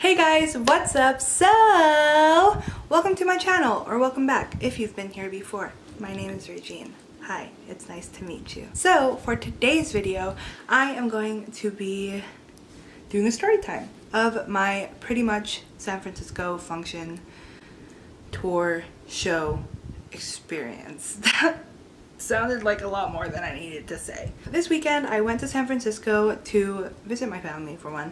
Hey guys, what's up? So, welcome to my channel, or welcome back if you've been here before. My name is Rhey-Jean. Hi, it's nice to meet you. So, for today's video, I am going to be doing a story time of my pretty much San Francisco Funktion tour show experience. That sounded like a lot more than I needed to say. This weekend, I went to San Francisco to visit my family for one,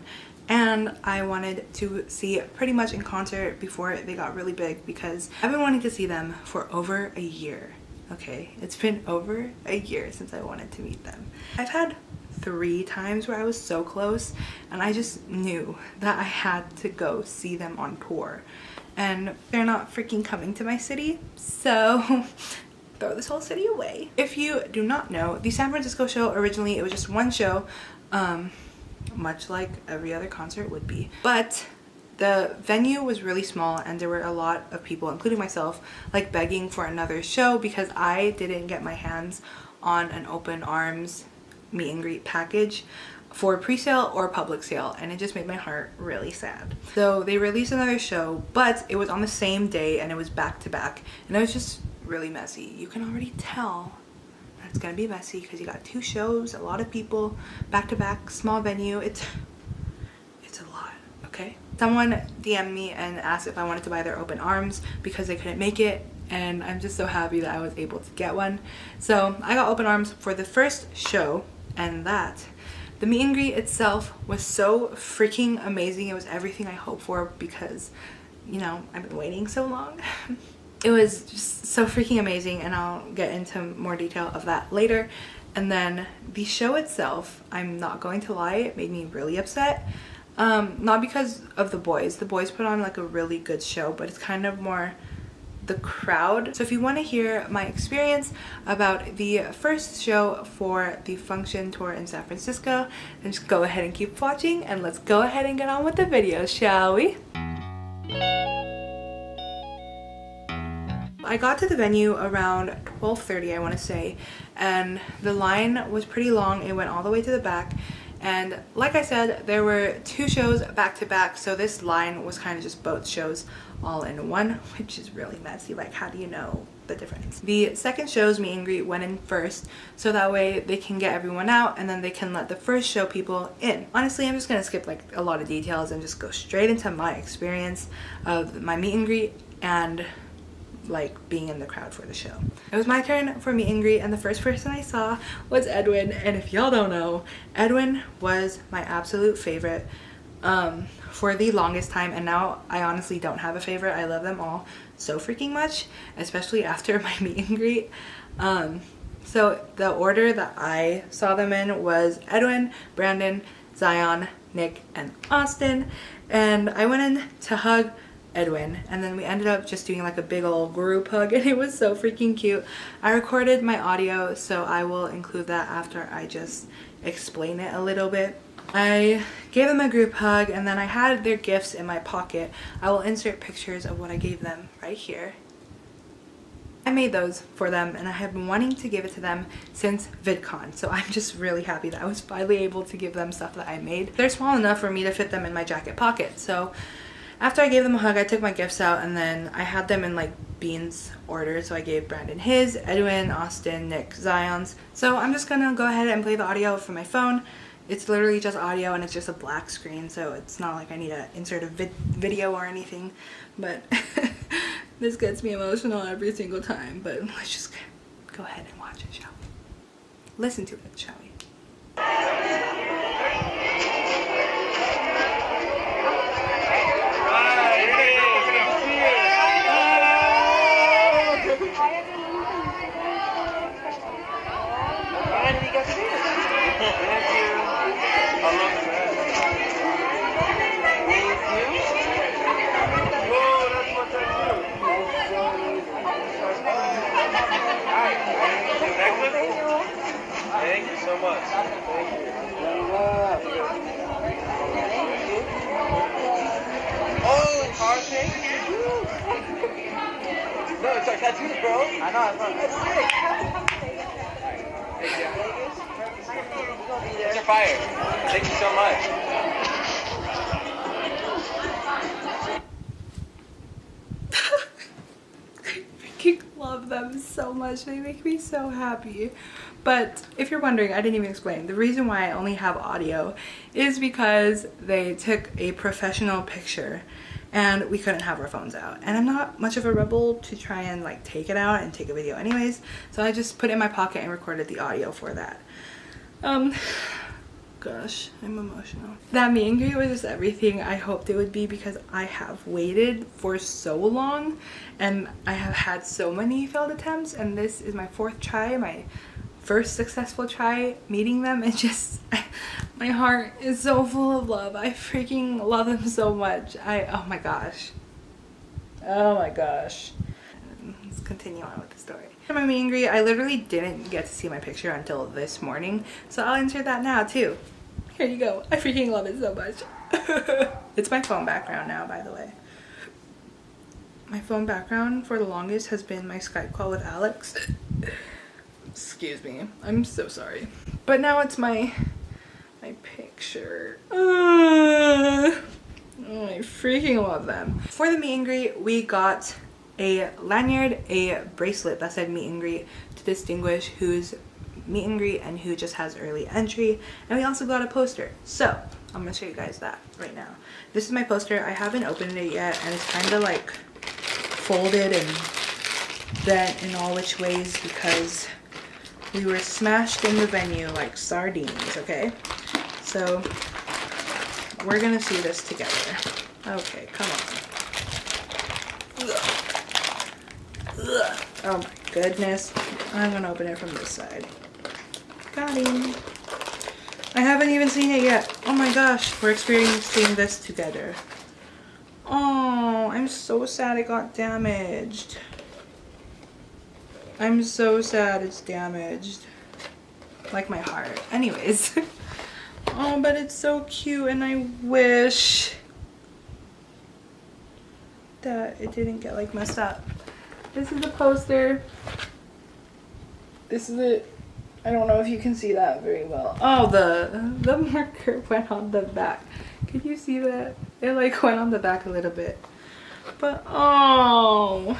and I wanted to see pretty much in concert before they got really big because I've been wanting to see them for over a year. Okay, it's been over a year since I wanted to meet them. I've had 3 times where I was so close and I just knew that I had to go see them on tour, and they're not freaking coming to my city, so throw this whole city away. If you do not know, the San Francisco show, originally it was just one show, much like every other concert would be, but the venue was really small and there were a lot of people, including myself, like begging for another show because I didn't get my hands on an open arms meet and greet package for pre-sale or public sale, and it just made my heart really sad. So they released another show, but it was on the same day and it was back to back, and it was just really messy. You can already tell that it's gonna be messy because you got 2 shows, a lot of people, back to back, small venue. It's a lot, okay? Someone DM'd me and asked if I wanted to buy their open arms because they couldn't make it, and I'm just so happy that I was able to get one. So I got open arms for the first show, and the meet and greet itself was so freaking amazing. It was everything I hoped for because, you know, I've been waiting so long. It was just so freaking amazing, and I'll get into more detail of that later. And then the show itself, I'm not going to lie, it made me really upset. Not because of the boys. The boys put on like a really good show, but it's kind of more the crowd. So if you want to hear my experience about the first show for the Funktion tour in San Francisco, then just go ahead and keep watching, and let's go ahead and get on with the video, shall we? I got to the venue around 12:30, I want to say, and the line was pretty long. It went all the way to the back, and like I said, there were 2 shows back to back, so this line was kind of just both shows all in one, which is really messy. Like, how do you know the difference? The second show's meet and greet went in first, so that way they can get everyone out and then they can let the first show people in. Honestly, I'm just gonna skip like a lot of details and just go straight into my experience of my meet and greet and like being in the crowd for the show. It was my turn for meet and greet, and the first person I saw was Edwin, and if y'all don't know, Edwin was my absolute favorite for the longest time, and now I honestly don't have a favorite. I love them all so freaking much, especially after my meet and greet. So the order that I saw them in was Edwin, Brandon, Zion, Nick, and Austin, and I went in to hug Edwin, and then we ended up just doing like a big old group hug, and it was so freaking cute. I recorded my audio, so I will include that after I just explain it a little bit. I gave them a group hug, and then I had their gifts in my pocket. I will insert pictures of what I gave them right here. I made those for them, and I have been wanting to give it to them since VidCon, so I'm just really happy that I was finally able to give them stuff that I made. They're small enough for me to fit them in my jacket pocket, so after I gave them a hug, I took my gifts out, and then I had them in like Bean's order. So I gave Brandon his, Edwin, Austin, Nick, Zion's. So I'm just gonna go ahead and play the audio from my phone. It's literally just audio, and it's just a black screen, so it's not like I need to insert a video or anything. But this gets me emotional every single time. But let's just go ahead and watch it, shall we? Listen to it, shall we? Thank you so much. Thank you. Oh, car cake? No, it's our tattoos, bro. I know, that's sick. It's your fire. Thank you so much. so much. They make me so happy. But if you're wondering, I didn't even explain. The reason why I only have audio is because they took a professional picture and we couldn't have our phones out. And I'm not much of a rebel to try and like take it out and take a video anyways. So I just put it in my pocket and recorded the audio for that. Gosh, I'm emotional. That meet and greet was just everything I hoped it would be, because I have waited for so long and I have had so many failed attempts, and this is my fourth try, my first successful try meeting them. And just my heart is so full of love. I freaking love them so much. Oh my gosh. Let's continue on with the story. For my meet and greet, I literally didn't get to see my picture until this morning, so I'll insert that now too. Here you go. I freaking love it so much. It's my phone background now, by the way. My phone background for the longest has been my Skype call with Alex. Excuse me, I'm so sorry. But now it's my picture. I freaking love them. For the meet and greet, we got a lanyard, a bracelet that said meet and greet to distinguish who's meet and greet and who just has early entry, and we also got a poster. So I'm gonna show you guys that right now. This is my poster. I haven't opened it yet, and it's kind of like folded and bent in all which ways because we were smashed in the venue like sardines. Okay, so we're gonna see this together. Okay, come on. Ugh. Oh my goodness. I'm gonna open it from this side. Got him. I haven't even seen it yet. Oh my gosh, we're experiencing this together. Oh, I'm so sad it got damaged. I'm so sad it's damaged. Like my heart. Anyways. Oh, but it's so cute, and I wish that it didn't get like messed up. This is the poster. This is it. I don't know if you can see that very well. Oh, the marker went on the back. Can you see that? It like went on the back a little bit. But oh.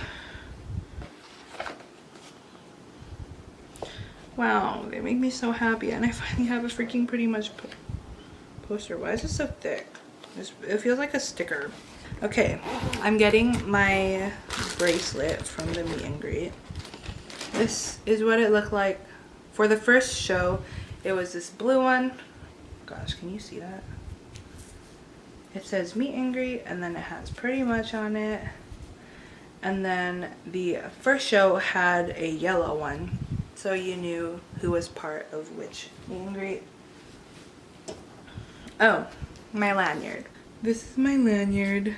Wow, they make me so happy, and I finally have a freaking pretty much poster. Why is it so thick? It feels like a sticker. Okay, I'm getting my bracelet from the meet and greet. This is what it looked like. For the first show, it was this blue one. Gosh, can you see that? It says meet and greet, and then it has pretty much on it. And then the first show had a yellow one, so you knew who was part of which meet and greet. Oh, my lanyard. This is my lanyard.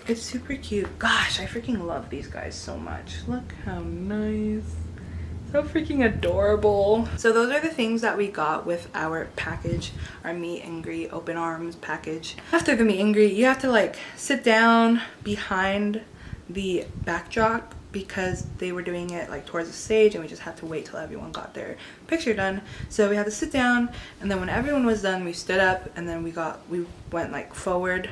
It's super cute. Gosh, I freaking love these guys so much. Look how nice. So freaking adorable. So those are the things that we got with our package, our meet and greet open arms package. After the meet and greet, you have to like sit down behind the backdrop because they were doing it like towards the stage, and we just had to wait till everyone got their picture done. So we had to sit down, and then when everyone was done, we stood up, and then we went like forward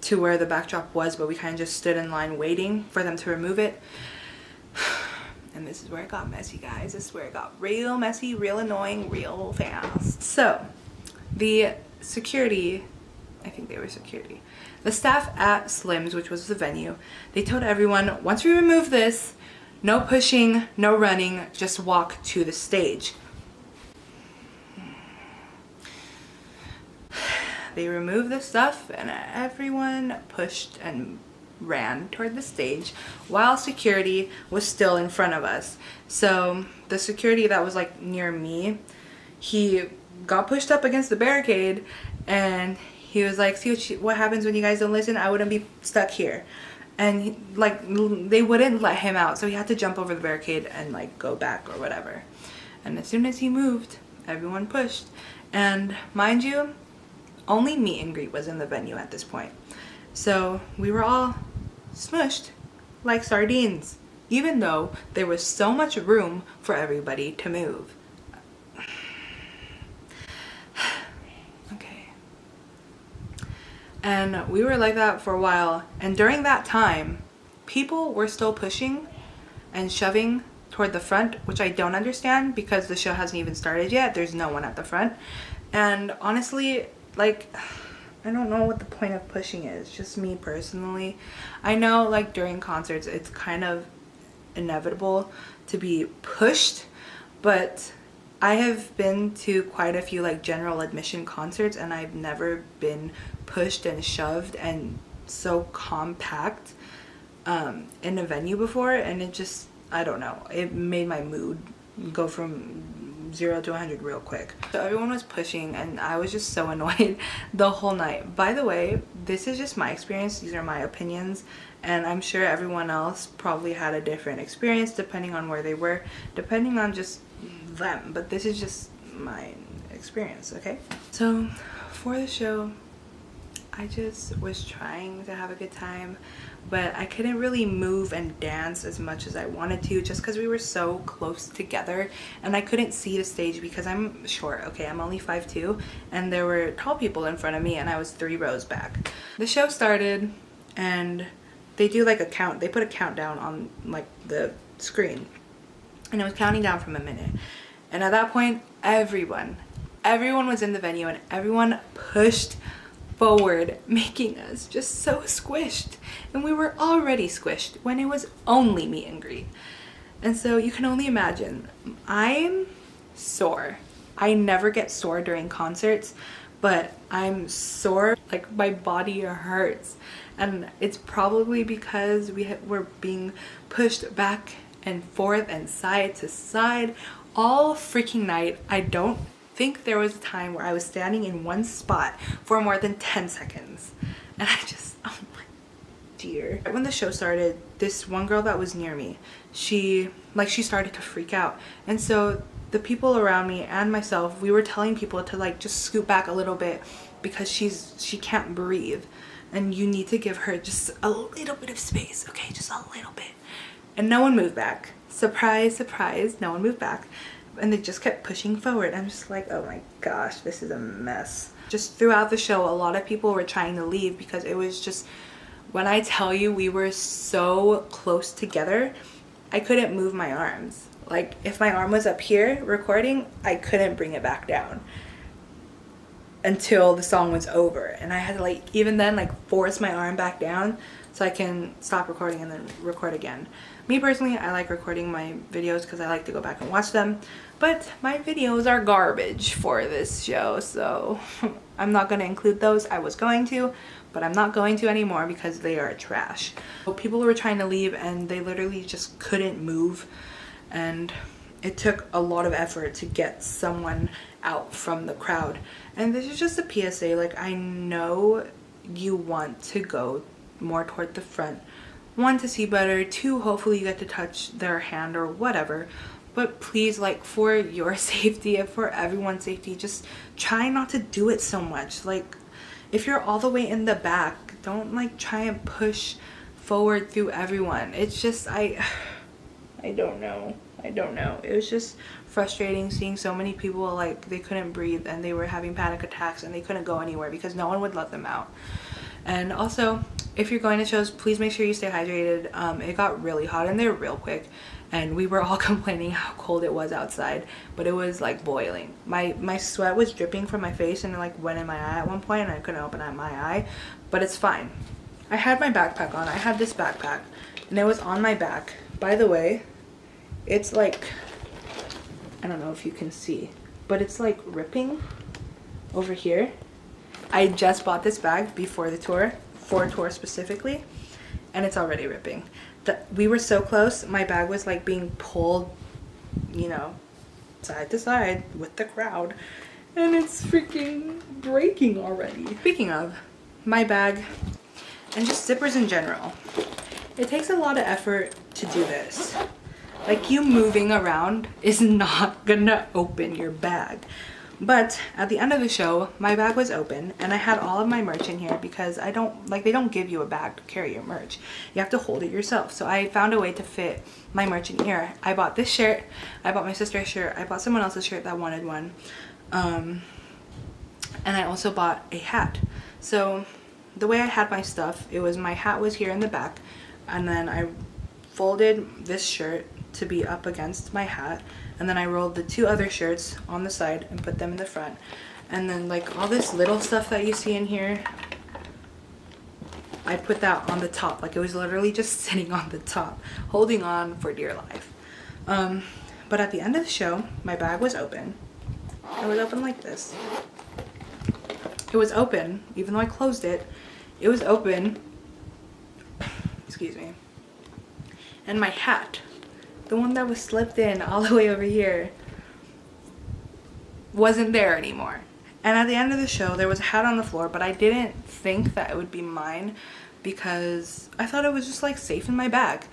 to where the backdrop was, but we kind of just stood in line waiting for them to remove it. And this is where it got messy, guys. This is where it got real messy, real annoying, real fast. So the security, I think they were security, the staff at Slim's, which was the venue, they told everyone, once we remove this, no pushing, no running, just walk to the stage. They removed the stuff, and everyone pushed and ran toward the stage while security was still in front of us. So the security that was like near me, he got pushed up against the barricade, and he was like, see what happens when you guys don't listen? I wouldn't be stuck here. And like they wouldn't let him out, so he had to jump over the barricade and like go back or whatever. And as soon as he moved, everyone pushed. And mind you, only meet and greet was in the venue at this point. So we were all smushed like sardines, even though there was so much room for everybody to move. Okay. And we were like that for a while, and during that time, people were still pushing and shoving toward the front, which I don't understand because the show hasn't even started yet. There's no one at the front. And honestly, like, I don't know what the point of pushing is, just me personally. I know like during concerts it's kind of inevitable to be pushed, but I have been to quite a few like general admission concerts and I've never been pushed and shoved and so compact in a venue before, and it just, I don't know, it made my mood go from 0 to 100 real quick. So everyone was pushing and I was just so annoyed the whole night. By the way, this is just my experience, these are my opinions, and I'm sure everyone else probably had a different experience depending on where they were, depending on just them, but this is just my experience, okay? So for the show, I just was trying to have a good time, but I couldn't really move and dance as much as I wanted to just because we were so close together and I couldn't see the stage because I'm short, okay? I'm only 5'2", and there were tall people in front of me and I was 3 rows back. The show started and they do like a count, they put a countdown on like the screen and it was counting down from a minute. And at that point, everyone was in the venue and everyone pushed forward, making us just so squished. And we were already squished when it was only meet and greet. And so you can only imagine, I'm sore. I never get sore during concerts, but I'm sore, like my body hurts. And it's probably because we're being pushed back and forth and side to side all freaking night. I don't think there was a time where I was standing in one spot for more than 10 seconds. And I just, oh my dear. When the show started, this one girl that was near me, she started to freak out. And so the people around me and myself, we were telling people to like just scoot back a little bit because she can't breathe. And you need to give her just a little bit of space, okay? Just a little bit. And no one moved back. Surprise, surprise, no one moved back. And they just kept pushing forward. I'm just like, oh my gosh, this is a mess. Just throughout the show, a lot of people were trying to leave because it was just, when I tell you we were so close together, I couldn't move my arms. Like if my arm was up here recording, I couldn't bring it back down until the song was over. And I had to like, even then, like force my arm back down so I can stop recording and then record again. Me personally, I like recording my videos because I like to go back and watch them, but my videos are garbage for this show, so I'm not going to include those. I was going to, but I'm not going to anymore because they are trash. So people were trying to leave and they literally just couldn't move, and it took a lot of effort to get someone out from the crowd. And this is just a PSA, like I know you want to go more toward the front, 1, to see better, 2, hopefully you get to touch their hand or whatever, but please, like for your safety and for everyone's safety, just try not to do it so much. Like if you're all the way in the back, don't like try and push forward through everyone. It's just, I don't know. It was just frustrating seeing so many people like they couldn't breathe and they were having panic attacks and they couldn't go anywhere because no one would let them out. And also, if you're going to shows, please make sure you stay hydrated. It got really hot in there real quick and we were all complaining how cold it was outside, but it was like boiling. My sweat was dripping from my face and it like went in my eye at one point and I couldn't open up my eye, but it's fine. I had my backpack on. I had this backpack and it was on my back. By the way, it's like, I don't know if you can see, but it's like ripping over here. I just bought this bag before the tour, for tour specifically, and it's already ripping. We were so close, my bag was like being pulled, you know, side to side with the crowd, and it's freaking breaking already. Speaking of my bag and just zippers in general, it takes a lot of effort to do this. Like you moving around is not gonna open your bag. But at the end of the show, my bag was open and I had all of my merch in here because they don't give you a bag to carry your merch. You have to hold it yourself. So I found a way to fit my merch in here. I bought this shirt, I bought my sister's shirt, I bought someone else's shirt that wanted one. And I also bought a hat. So the way I had my stuff, it was my hat was here in the back and then I folded this shirt to be up against my hat, and then I rolled the 2 other shirts on the side and put them in the front. And then like all this little stuff that you see in here, I put that on the top. Like it was literally just sitting on the top, holding on for dear life. But at the end of the show, my bag was open. It was open like this. It was open, even though I closed it. It was open. Excuse me. And my hat, the one that was slipped in all the way over here, wasn't there anymore. And at the end of the show, there was a hat on the floor, but I didn't think that it would be mine because I thought it was just like safe in my bag.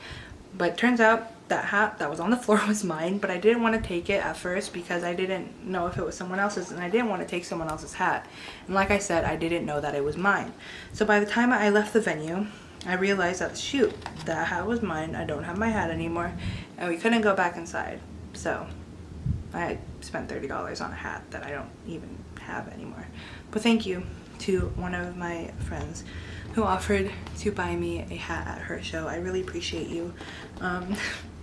But turns out that hat that was on the floor was mine, but I didn't want to take it at first because I didn't know if it was someone else's, and I didn't want to take someone else's hat. And like I said, I didn't know that it was mine. So by the time I left the venue, I realized that, shoot, that hat was mine. I don't have my hat anymore, and we couldn't go back inside. So I spent $30 on a hat that I don't even have anymore. But thank you to one of my friends who offered to buy me a hat at her show. I really appreciate you.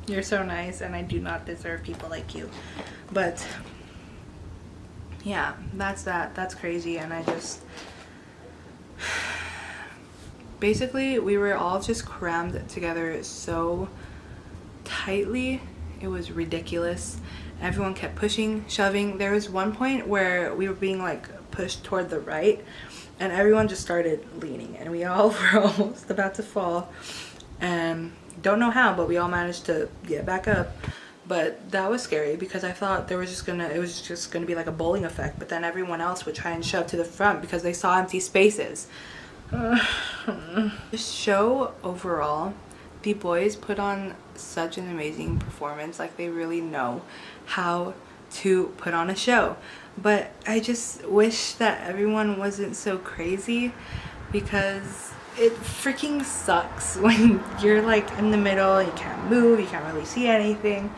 You're so nice, and I do not deserve people like you. But yeah, that's that. That's crazy. And I just basically, we were all just crammed together so tightly. It was ridiculous. Everyone kept pushing, shoving. There was one point where we were being like pushed toward the right, and everyone just started leaning, and we all were almost about to fall. And don't know how, but we all managed to get back up. But that was scary because I thought it was just gonna be like a bowling effect, but then everyone else would try and shove to the front because they saw empty spaces. The show overall, the boys put on such an amazing performance. Like, they really know how to put on a show. But I just wish that everyone wasn't so crazy, because it freaking sucks when you're like in the middle, you can't move, you can't really see anything.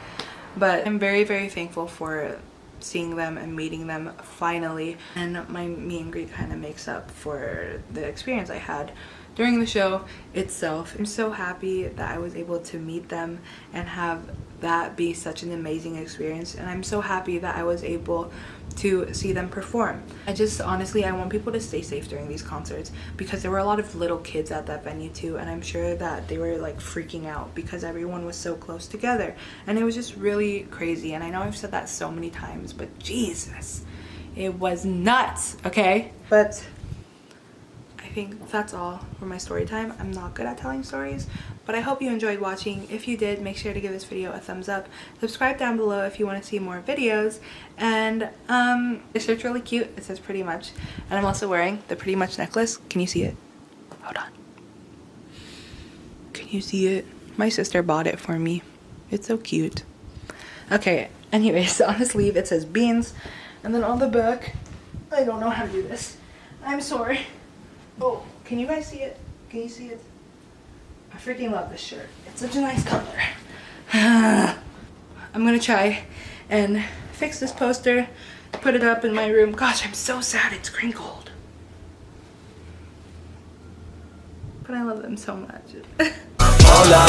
But I'm very, very thankful for seeing them and meeting them finally, and my meet and greet kind of makes up for the experience I had during the show itself. I'm so happy that I was able to meet them and have that be such an amazing experience, and I'm so happy that I was able to see them perform. I want people to stay safe during these concerts, because there were a lot of little kids at that venue too, and I'm sure that they were like freaking out because everyone was so close together, and it was just really crazy. And I know I've said that so many times, but Jesus, it was nuts, okay? But I think that's all for my story time. I'm not good at telling stories, but I hope you enjoyed watching. If you did, make sure to give this video a thumbs up. Subscribe down below if you want to see more videos. And this shirt's really cute. It says pretty much. And I'm also wearing the pretty much necklace. Can you see it? Hold on. Can you see it? My sister bought it for me. It's so cute. Okay, anyways, on the sleeve it says beans. And then on the back, I don't know how to do this. I'm sorry. Oh, can you guys see it? Can you see it? I freaking love this shirt. It's such a nice color. I'm gonna try and fix this poster, put it up in my room. Gosh, I'm so sad it's crinkled. But I love them so much. Hold up,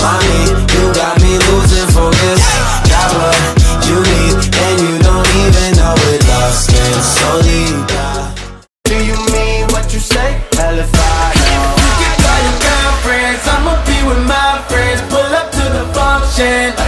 mommy, you got me losing focus. Got what you need, and you don't even know it. Lost in SOLITA. Do you mean what you say? Hell if I know. You can call your girlfriends, I'ma be with my friends. Pull up to the function.